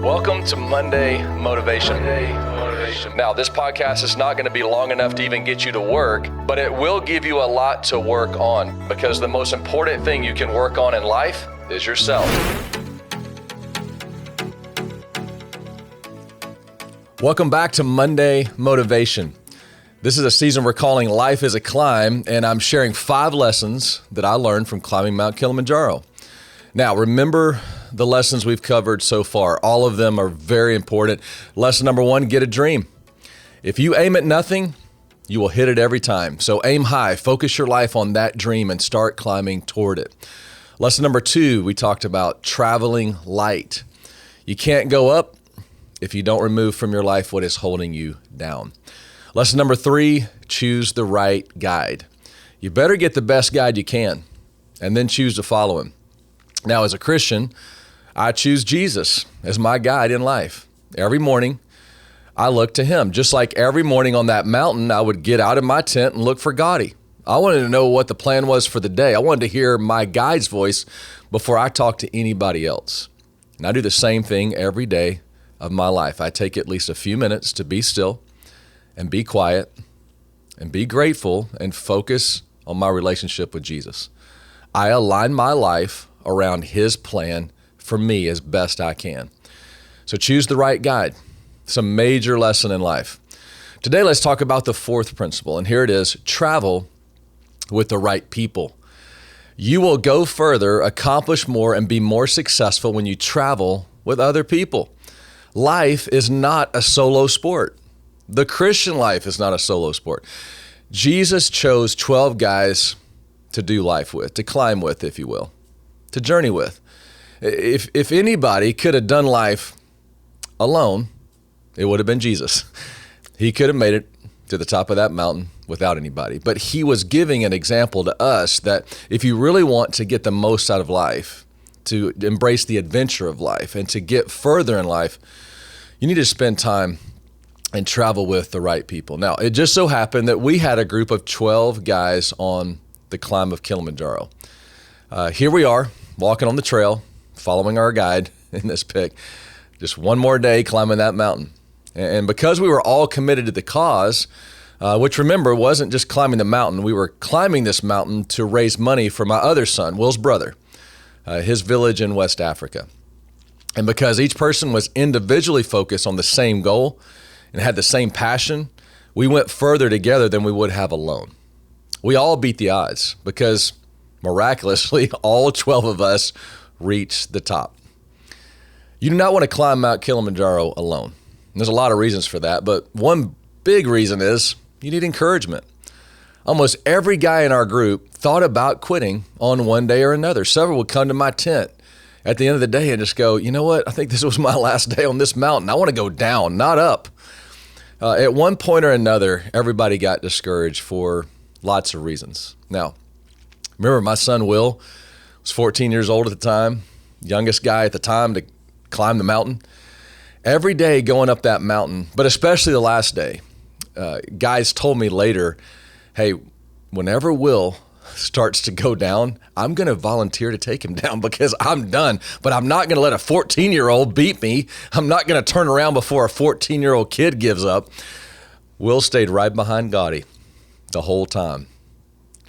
Welcome to Monday Motivation. Now, this podcast is not going to be long enough to even get you to work, but it will give you a lot to work on, because the most important thing you can work on in life is yourself. Welcome back to Monday Motivation. This is a season we're calling Life is a Climb, and I'm sharing 5 lessons that I learned from climbing Mount Kilimanjaro. Now, remember the lessons we've covered so far. All of them are very important. Lesson number 1, get a dream. If you aim at nothing, you will hit it every time. So aim high, focus your life on that dream and start climbing toward it. Lesson number 2, we talked about traveling light. You can't go up if you don't remove from your life what is holding you down. Lesson number 3, choose the right guide. You better get the best guide you can and then choose to follow him. Now, as a Christian, I choose Jesus as my guide in life. Every morning, I look to him. Just like every morning on that mountain, I would get out of my tent and look for Gotti. I wanted to know what the plan was for the day. I wanted to hear my guide's voice before I talked to anybody else. And I do the same thing every day of my life. I take at least a few minutes to be still and be quiet and be grateful and focus on my relationship with Jesus. I align my life around his plan for me as best I can. So choose the right guide. It's a major lesson in life. Today, let's talk about the 4th principle, and here it is: travel with the right people. You will go further, accomplish more, and be more successful when you travel with other people. Life is not a solo sport. The Christian life is not a solo sport. Jesus chose 12 guys to do life with, to climb with, if you will, to journey with. If anybody could have done life alone, it would have been Jesus. He could have made it to the top of that mountain without anybody. But he was giving an example to us that if you really want to get the most out of life, to embrace the adventure of life, and to get further in life, you need to spend time and travel with the right people. Now, it just so happened that we had a group of 12 guys on the climb of Kilimanjaro. Here we are, walking on the trail, following our guide in this pic. Just one more day climbing that mountain. And because we were all committed to the cause, which, remember, wasn't just climbing the mountain. We were climbing this mountain to raise money for my other son, Will's brother, his village in West Africa. And because each person was individually focused on the same goal and had the same passion, we went further together than we would have alone. We all beat the odds because, miraculously, all 12 of us reached the top. You do not want to climb Mount Kilimanjaro alone. And there's a lot of reasons for that, but one big reason is you need encouragement. Almost every guy in our group thought about quitting on one day or another. Several would come to my tent at the end of the day and just go, you know what, I think this was my last day on this mountain. I want to go down, not up. At one point or another, everybody got discouraged for lots of reasons. Now, remember, my son Will was 14 years old at the time, youngest guy at the time to climb the mountain. Every day going up that mountain, but especially the last day, guys told me later, hey, whenever Will starts to go down, I'm going to volunteer to take him down because I'm done, but I'm not going to let a 14-year-old beat me. I'm not going to turn around before a 14-year-old kid gives up. Will stayed right behind Gotti the whole time,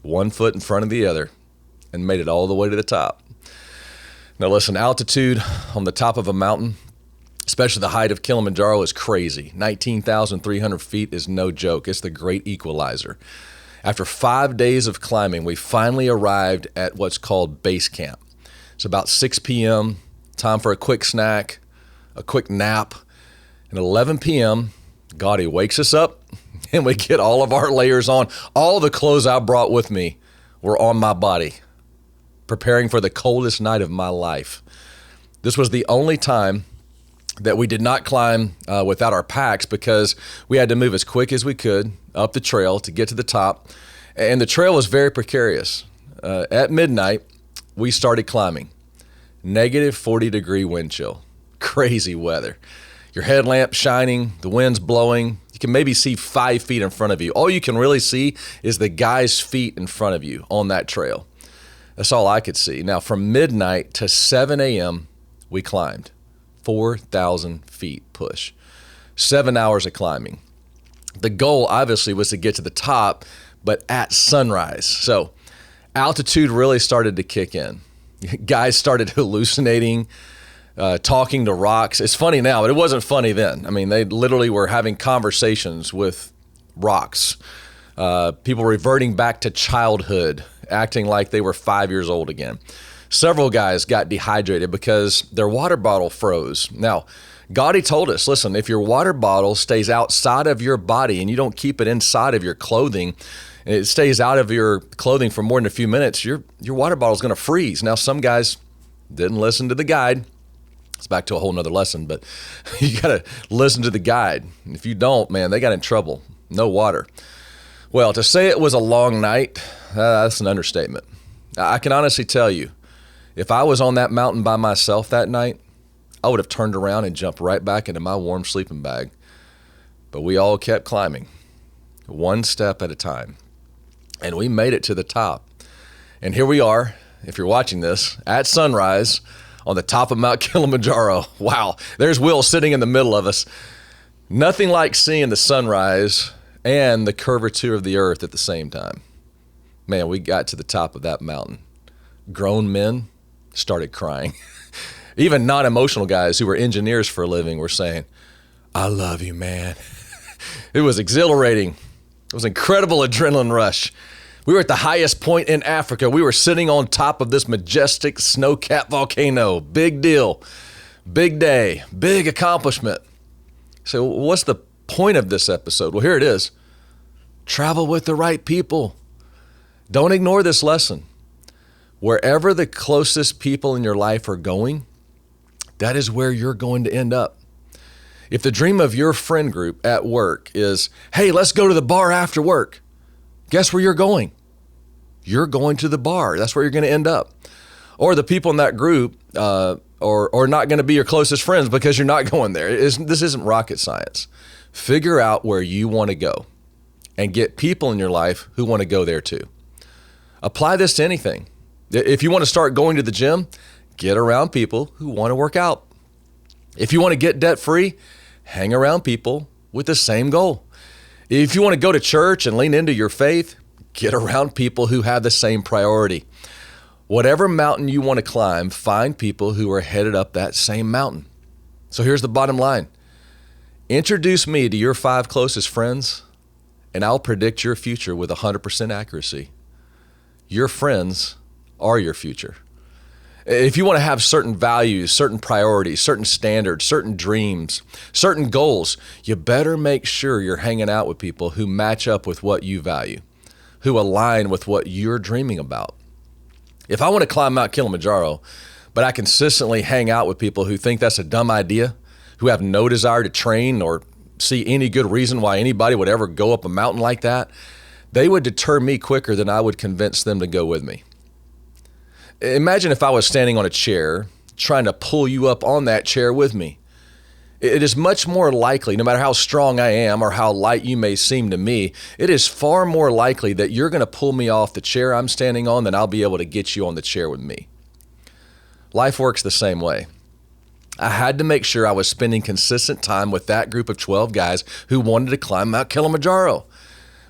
one foot in front of the other, and made it all the way to the top. Now listen, altitude on the top of a mountain, especially the height of Kilimanjaro, is crazy. 19,300 feet is no joke. It's the great equalizer. After 5 days of climbing, we finally arrived at what's called base camp. It's about 6 p.m., time for a quick snack, a quick nap. And at 11 p.m., Gotti wakes us up and we get all of our layers on. All the clothes I brought with me were on my body, preparing for the coldest night of my life. This was the only time that we did not climb without our packs because we had to move as quick as we could up the trail to get to the top. And the trail was very precarious. At midnight, we started climbing. Negative 40-degree wind chill. Crazy weather. Your headlamp shining, the wind's blowing. You can maybe see 5 feet in front of you. All you can really see is the guy's feet in front of you on that trail. That's all I could see. Now, from midnight to 7 a.m., we climbed 4,000 feet push. 7 hours of climbing. The goal obviously was to get to the top, but at sunrise. So altitude really started to kick in. Guys started hallucinating, talking to rocks. It's funny now, but it wasn't funny then. I mean, they literally were having conversations with rocks. People reverting back to childhood, acting like they were 5 years old again. Several guys got dehydrated because their water bottle froze. Now, Gotti told us, listen, if your water bottle stays outside of your body and you don't keep it inside of your clothing, and it stays out of your clothing for more than a few minutes, your water bottle is going to freeze. Now, some guys didn't listen to the guide. It's back to a whole nother lesson, but you got to listen to the guide. If you don't, man, they got in trouble. No water. Well, to say it was a long night, that's an understatement. I can honestly tell you, if I was on that mountain by myself that night, I would have turned around and jumped right back into my warm sleeping bag. But we all kept climbing, one step at a time. And we made it to the top. And here we are, if you're watching this, at sunrise on the top of Mount Kilimanjaro. Wow, there's Will sitting in the middle of us. Nothing like seeing the sunrise and the curvature of the earth at the same time. Man, we got to the top of that mountain. Grown men started crying. Even non-emotional guys who were engineers for a living were saying, I love you, man. It was exhilarating. It was an incredible adrenaline rush. We were at the highest point in Africa. We were sitting on top of this majestic snow-capped volcano. Big deal. Big day. Big accomplishment. So what's the point of this episode? Well, here it is. Travel with the right people. Don't ignore this lesson. Wherever the closest people in your life are going, that is where you're going to end up. If the dream of your friend group at work is, hey, let's go to the bar after work, guess where you're going? You're going to the bar. That's where you're going to end up. Or the people in that group are not going to be your closest friends because you're not going there. This isn't rocket science. Figure out where you want to go and get people in your life who want to go there too. Apply this to anything. If you want to start going to the gym, get around people who want to work out. If you want to get debt-free, hang around people with the same goal. If you want to go to church and lean into your faith, get around people who have the same priority. Whatever mountain you want to climb, find people who are headed up that same mountain. So here's the bottom line. Introduce me to your 5 closest friends, and I'll predict your future with 100% accuracy. Your friends are your future. If you want to have certain values, certain priorities, certain standards, certain dreams, certain goals, you better make sure you're hanging out with people who match up with what you value, who align with what you're dreaming about. If I want to climb Mount Kilimanjaro, but I consistently hang out with people who think that's a dumb idea, who have no desire to train or see any good reason why anybody would ever go up a mountain like that, they would deter me quicker than I would convince them to go with me. Imagine if I was standing on a chair trying to pull you up on that chair with me. It is much more likely, no matter how strong I am or how light you may seem to me, it is far more likely that you're going to pull me off the chair I'm standing on than I'll be able to get you on the chair with me. Life works the same way. I had to make sure I was spending consistent time with that group of 12 guys who wanted to climb Mount Kilimanjaro.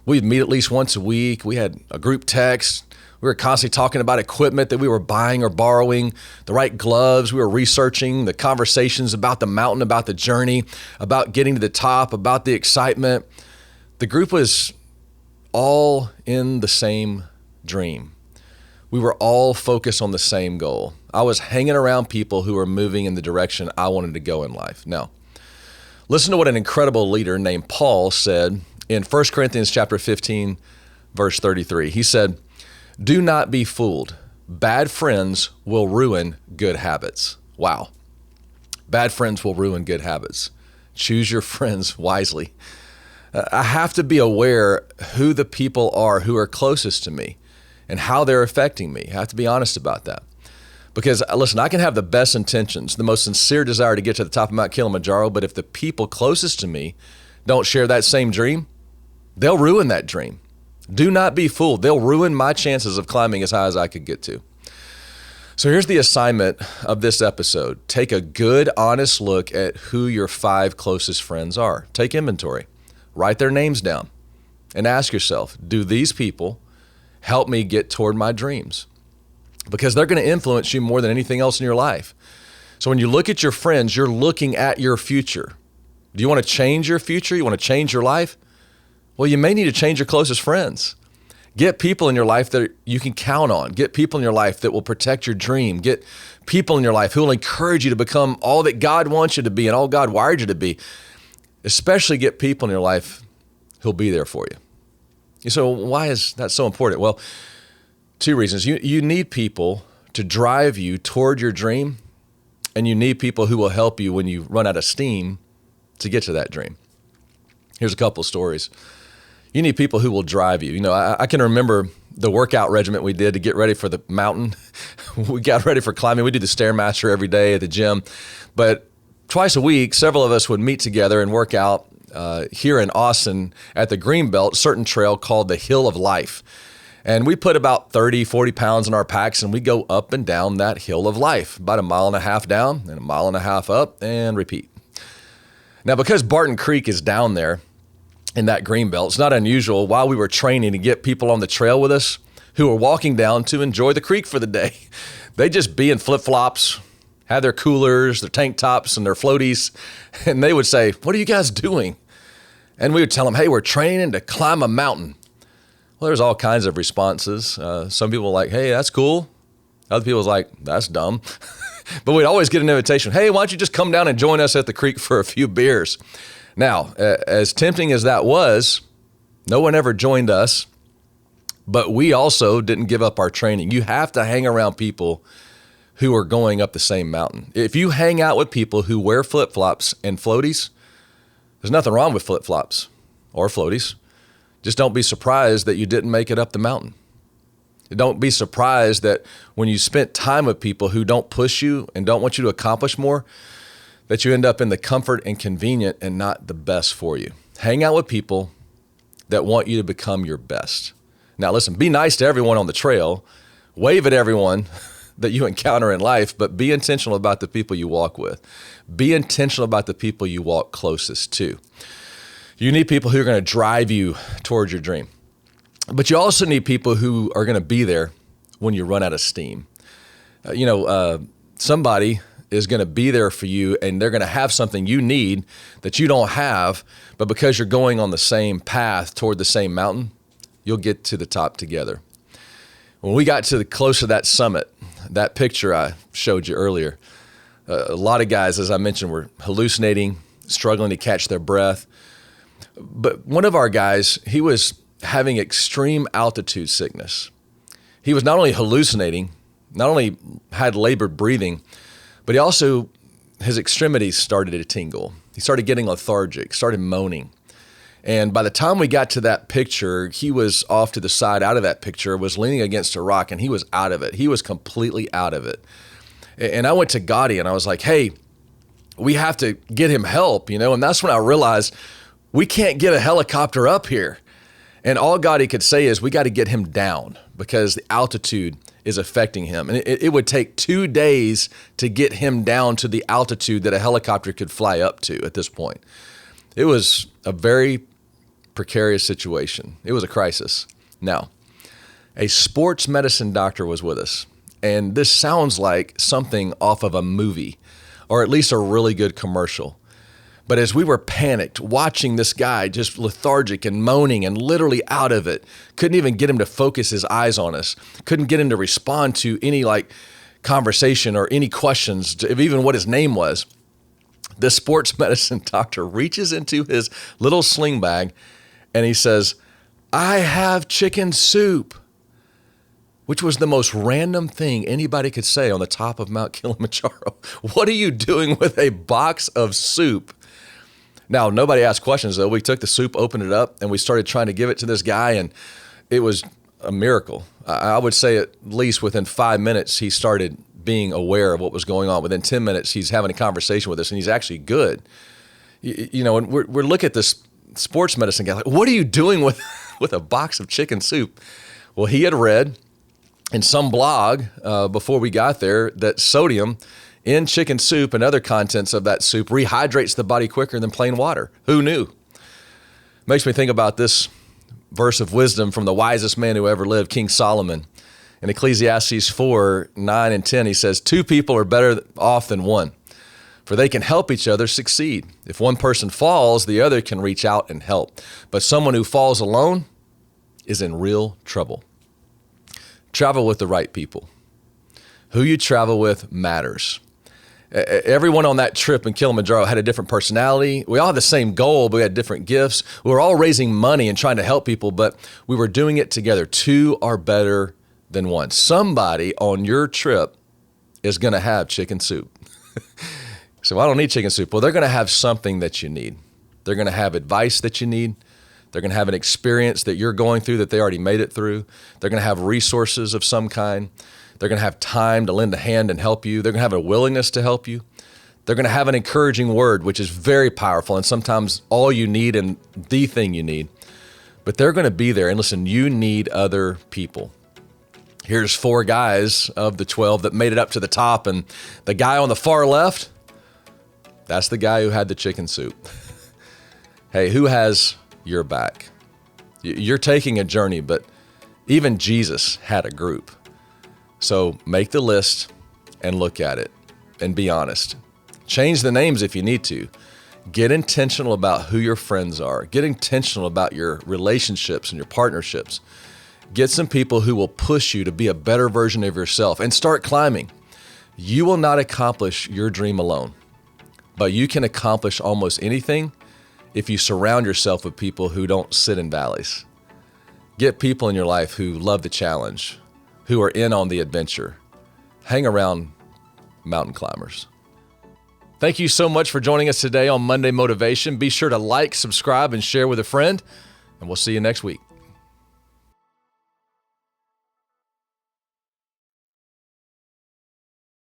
We'd meet at least once a week. We had a group text. We were constantly talking about equipment that we were buying or borrowing, the right gloves. We were researching the conversations about the mountain, about the journey, about getting to the top, about the excitement. The group was all in the same dream. We were all focused on the same goal. I was hanging around people who were moving in the direction I wanted to go in life. Now, listen to what an incredible leader named Paul said in 1 Corinthians chapter 15, verse 33. He said, "Do not be fooled. Bad friends will ruin good habits." Wow. Bad friends will ruin good habits. Choose your friends wisely. I have to be aware who the people are who are closest to me and how they're affecting me. I have to be honest about that. Because, listen, I can have the best intentions, the most sincere desire to get to the top of Mount Kilimanjaro, but if the people closest to me don't share that same dream, they'll ruin that dream. Do not be fooled. They'll ruin my chances of climbing as high as I could get to. So here's the assignment of this episode. Take a good, honest look at who your 5 closest friends are. Take inventory. Write their names down and ask yourself, do these people help me get toward my dreams? Because they're going to influence you more than anything else in your life. So when you look at your friends, you're looking at your future. Do you want to change your future? You want to change your life? Well, you may need to change your closest friends. Get people in your life that you can count on. Get people in your life that will protect your dream. Get people in your life who will encourage you to become all that God wants you to be and all God wired you to be. Especially get people in your life who'll be there for you. So why is that so important? Well, 2 reasons. You need people to drive you toward your dream, and you need people who will help you when you run out of steam to get to that dream. Here's a couple of stories. You need people who will drive you. I can remember the workout regimen we did to get ready for the mountain. We got ready for climbing. We did the Stairmaster every day at the gym. But twice a week, several of us would meet together and work out here in Austin at the Greenbelt, certain trail called the Hill of Life. And we put about 30, 40 pounds in our packs, and we go up and down that Hill of Life, about 1.5 miles down and 1.5 miles up, and repeat. Now, because Barton Creek is down there, in that green belt, it's not unusual while we were training to get people on the trail with us who were walking down to enjoy the creek for the day. They just be in flip-flops, have their coolers, their tank tops, and their floaties, and they would say, "What are you guys doing?" And we would tell them, "Hey, we're training to climb a mountain." Well, there's all kinds of responses. Some people were like, "Hey, that's cool." Other people was like, "That's dumb." But we'd always get an invitation, "Hey, why don't you just come down and join us at the creek for a few beers?" Now, as tempting as that was, no one ever joined us, but we also didn't give up our training. You have to hang around people who are going up the same mountain. If you hang out with people who wear flip-flops and floaties, there's nothing wrong with flip-flops or floaties. Just don't be surprised that you didn't make it up the mountain. Don't be surprised that when you spent time with people who don't push you and don't want you to accomplish more, that you end up in the comfort and convenient and not the best for you. Hang out with people that want you to become your best. Now listen, be nice to everyone on the trail, wave at everyone that you encounter in life, but be intentional about the people you walk with. Be intentional about the people you walk closest to. You need people who are going to drive you towards your dream, but you also need people who are going to be there when you run out of steam. Somebody is going to be there for you, and they're going to have something you need that you don't have, but because you're going on the same path toward the same mountain, you'll get to the top together. When we got close to that summit, that picture I showed you earlier, a lot of guys, as I mentioned, were hallucinating, struggling to catch their breath. But one of our guys, he was having extreme altitude sickness. He was not only hallucinating, not only had labored breathing, but his extremities started to tingle. He started getting lethargic, started moaning. And by the time we got to that picture, he was off to the side out of that picture, was leaning against a rock, and he was out of it. He was completely out of it. And I went to Gotti and I was like, "Hey, we have to get him help, And that's when I realized we can't get a helicopter up here. And all Gotti could say is, we got to get him down because the altitude is affecting him. And it would take 2 days to get him down to the altitude that a helicopter could fly up to at this point. It was a very precarious situation. It was a crisis. Now, a sports medicine doctor was with us. And this sounds like something off of a movie, or at least a really good commercial. But as we were panicked, watching this guy just lethargic and moaning and literally out of it, couldn't even get him to focus his eyes on us, couldn't get him to respond to any conversation or any questions of even what his name was. The sports medicine doctor reaches into his little sling bag and he says, "I have chicken soup," which was the most random thing anybody could say on the top of Mount Kilimanjaro. What are you doing with a box of soup? Now, nobody asked questions, though. We took the soup, opened it up, and we started trying to give it to this guy, and it was a miracle. I would say at least within 5 minutes, he started being aware of what was going on. Within 10 minutes, he's having a conversation with us, and he's actually good. And we're looking at this sports medicine guy, like, "What are you doing with a box of chicken soup?" Well, he had read in some blog before we got there that sodium in chicken soup and other contents of that soup rehydrates the body quicker than plain water. Who knew? Makes me think about this verse of wisdom from the wisest man who ever lived, King Solomon. In Ecclesiastes 4:9-10, he says, 2 people are better off than one, for they can help each other succeed. If one person falls, the other can reach out and help. But someone who falls alone is in real trouble. Travel with the right people. Who you travel with matters. Everyone on that trip in Kilimanjaro had a different personality. We all had the same goal, but we had different gifts. We were all raising money and trying to help people, but we were doing it together. 2 are better than one. Somebody on your trip is going to have chicken soup. So I don't need chicken soup. Well, they're going to have something that you need. They're going to have advice that you need. They're going to have an experience that you're going through that they already made it through. They're going to have resources of some kind. They're going to have time to lend a hand and help you. They're going to have a willingness to help you. They're going to have an encouraging word, which is very powerful and sometimes all you need and the thing you need. But they're going to be there. And listen, you need other people. Here's 4 guys of the 12 that made it up to the top. And the guy on the far left, that's the guy who had the chicken soup. Hey, who has your back? You're taking a journey, but even Jesus had a group. So make the list and look at it and be honest. Change the names if you need to. Get intentional about who your friends are. Get intentional about your relationships and your partnerships. Get some people who will push you to be a better version of yourself and start climbing. You will not accomplish your dream alone, but you can accomplish almost anything if you surround yourself with people who don't sit in valleys. Get people in your life who love the challenge, who are in on the adventure. Hang around mountain climbers. Thank you so much for joining us today on Monday Motivation. Be sure to like, subscribe, and share with a friend, and we'll see you next week.